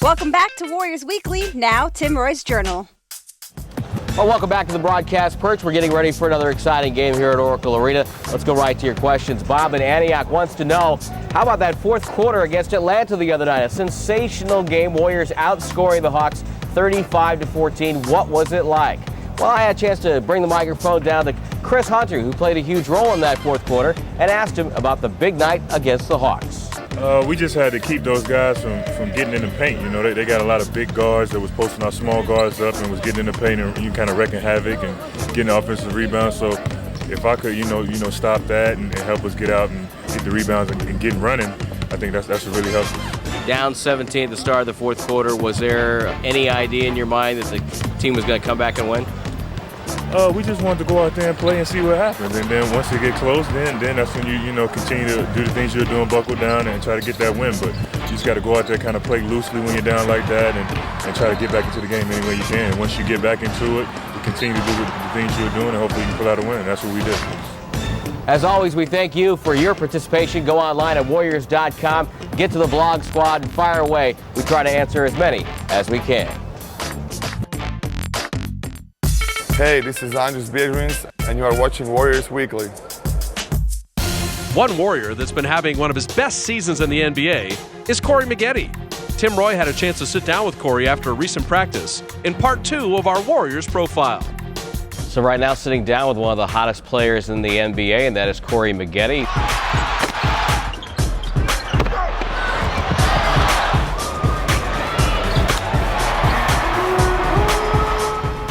Welcome back to Warriors Weekly. Now, Tim Roy's Journal. Well, welcome back to the broadcast perch. We're getting ready for another exciting game here at Oracle Arena. Let's go right to your questions. Bob in Antioch wants to know, how about that fourth quarter against Atlanta the other night? A sensational game. Warriors outscoring the Hawks 35-14. What was it like? Well, I had a chance to bring the microphone down to Chris Hunter, who played a huge role in that fourth quarter, and asked him about the big night against the Hawks. We just had to keep those guys from getting in the paint. You know, they got a lot of big guards that was posting our small guards up and was getting in the paint and you kind of wrecking havoc and getting the offensive rebounds. So if I could, stop that and help us get out and get the rebounds and get running, I think that's what really helps us. Down 17 at the start of the fourth quarter. Was there any idea in your mind that the team was going to come back and win? We just wanted to go out there and play and see what happens. And then once they get close, then that's when you continue to do the things you're doing, buckle down and try to get that win. But you just got to go out there, kind of play loosely when you're down like that and try to get back into the game any way you can. And once you get back into it, you continue to do the things you're doing and hopefully you can pull out a win. And that's what we did. As always, we thank you for your participation. Go online at Warriors.com, get to the blog squad, and fire away. We try to answer as many as we can. Hey, this is Andres Biegrins, and you are watching Warriors Weekly. One Warrior that's been having one of his best seasons in the NBA is Corey Maggette. Tim Roy had a chance to sit down with Corey after a recent practice in part 2 of our Warriors profile. So right now, sitting down with one of the hottest players in the NBA, and that is Corey Maggette.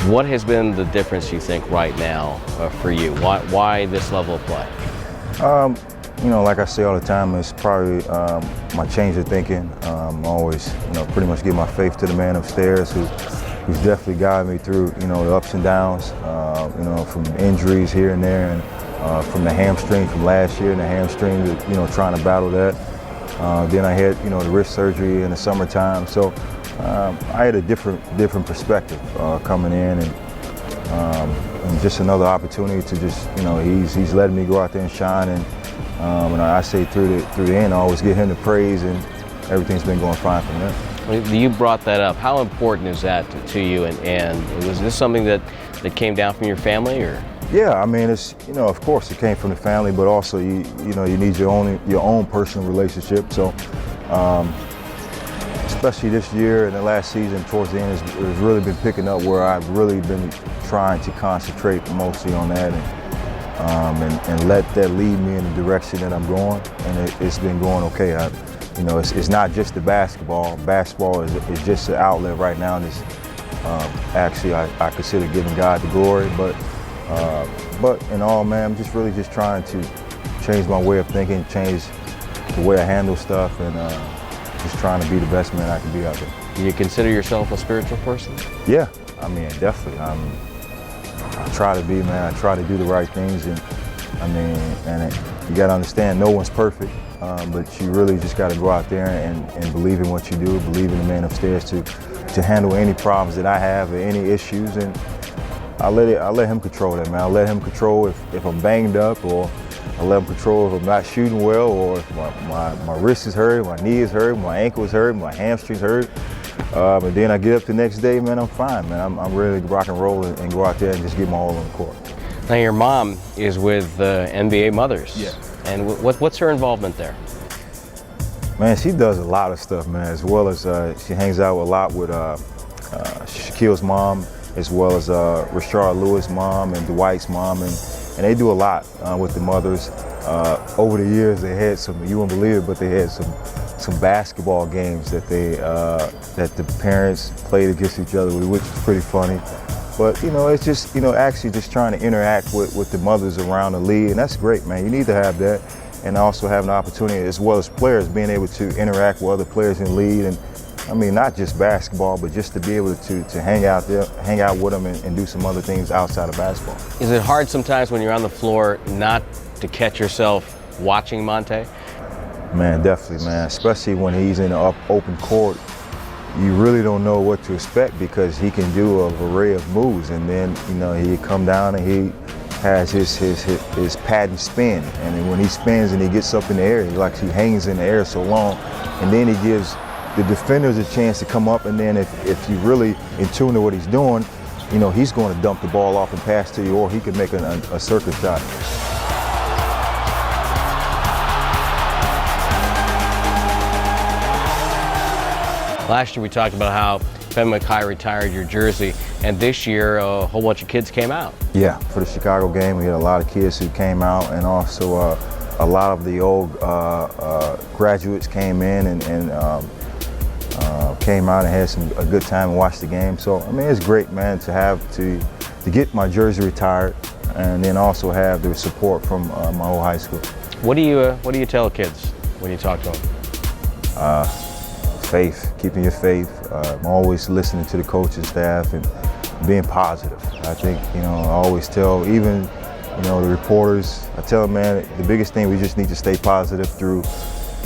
What has been the difference, you think, right now for you? Why this level of play? Like I say all the time, it's probably my change of thinking. I always, pretty much give my faith to the man upstairs who's definitely guided me through, the ups and downs, from injuries here and there, and from the hamstring from last year and the hamstring, to, trying to battle that. Then I had, the wrist surgery in the summertime. So I had a different perspective coming in, and just another opportunity to just, he's letting me go out there and shine, and I say through the end, I always give him the praise, and everything's been going fine from there. You brought that up. How important is that to you, and was this something that came down from your family, or? Yeah, I mean, it's, of course it came from the family, but also you need your own personal relationship. So. Especially this year and the last season, towards the end, it's really been picking up where I've really been trying to concentrate mostly on that and let that lead me in the direction that I'm going. And it's been going okay. It's not just the basketball. Basketball is just an outlet right now. And it's actually I consider giving God the glory. But in all, man, I'm just really just trying to change my way of thinking, change the way I handle stuff, and just trying to be the best man I can be out there. Do you consider yourself a spiritual person? Yeah, I mean, definitely. I try to be, man. I try to do the right things, and you got to understand, no one's perfect, but you really just got to go out there and believe in what you do, believe in the man upstairs to handle any problems that I have or any issues, and I let him control that, man. I let him control if I'm banged up, or I let him control if I'm not shooting well, or if my wrist is hurt, my knee is hurt, my ankle is hurt, my hamstring's hurt. And then I get up the next day, man, I'm fine, man. I'm ready to rock and roll and go out there and just get my all on the court. Now, your mom is with NBA Mothers. Yeah. And what's her involvement there? Man, she does a lot of stuff, man, as well as she hangs out a lot with Shaquille's mom, as well as Rashard Lewis' mom and Dwight's mom, and they do a lot with the mothers. Over the years, they had some, you won't believe it, but they had some basketball games that that the parents played against each other, which was pretty funny. But it's just actually just trying to interact with the mothers around the league, and that's great, man. You need to have that, and also have an opportunity, as well as players, being able to interact with other players in the league, and I mean, not just basketball, but just to be able to hang out there, hang out with them, and do some other things outside of basketball. Is it hard sometimes when you're on the floor not to catch yourself watching Monte? Man, definitely, man. Especially when he's in an open court, you really don't know what to expect, because he can do an array of moves, and then he come down and he has his patent spin, and then when he spins and he gets up in the air, he hangs in the air so long, and then he gives the defender's a chance to come up, and then if you really in tune to what he's doing, you know, he's going to dump the ball off and pass to you, or he could make a circuit shot. Last year we talked about how Ben McKay retired your jersey, and this year a whole bunch of kids came out. Yeah, for the Chicago game, we had a lot of kids who came out, and also a lot of the old graduates came in and came out and had a good time and watched the game. So I mean, it's great, man, to get my jersey retired, and then also have the support from my whole high school. What do you tell kids when you talk to them? Faith, keeping your faith. Always listening to the coaching staff and being positive. I think, you know, I always tell even, you know, the reporters, I tell them, man, the biggest thing, we just need to stay positive through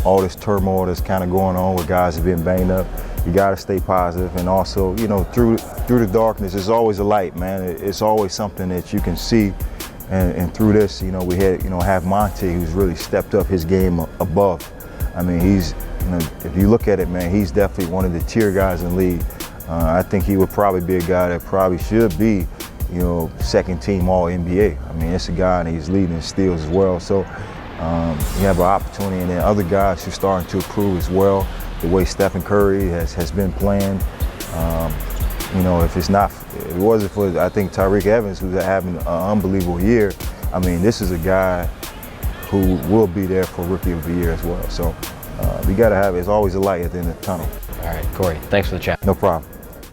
all this turmoil that's kind of going on where guys have been banged up. You got to stay positive, and also, you know, through the darkness, there's always a light, man. It's always something that you can see, and through this, you know, we had, you know, have Monte, who's really stepped up his game above. I mean, he's, you know, if you look at it, man, he's definitely one of the tier guys in the league. I think he would probably be a guy that probably should be, you know, second team All NBA. I mean, it's a guy, and he's leading in steals as well. So you have an opportunity, and then other guys who are starting to improve as well. The way Stephen Curry has been playing. You know, if it wasn't for, I think, Tyreke Evans, who's having an unbelievable year. I mean, this is a guy who will be there for Rookie of the Year as well. So we got to have, it's always a light at the end of the tunnel. All right, Corey, thanks for the chat. No problem.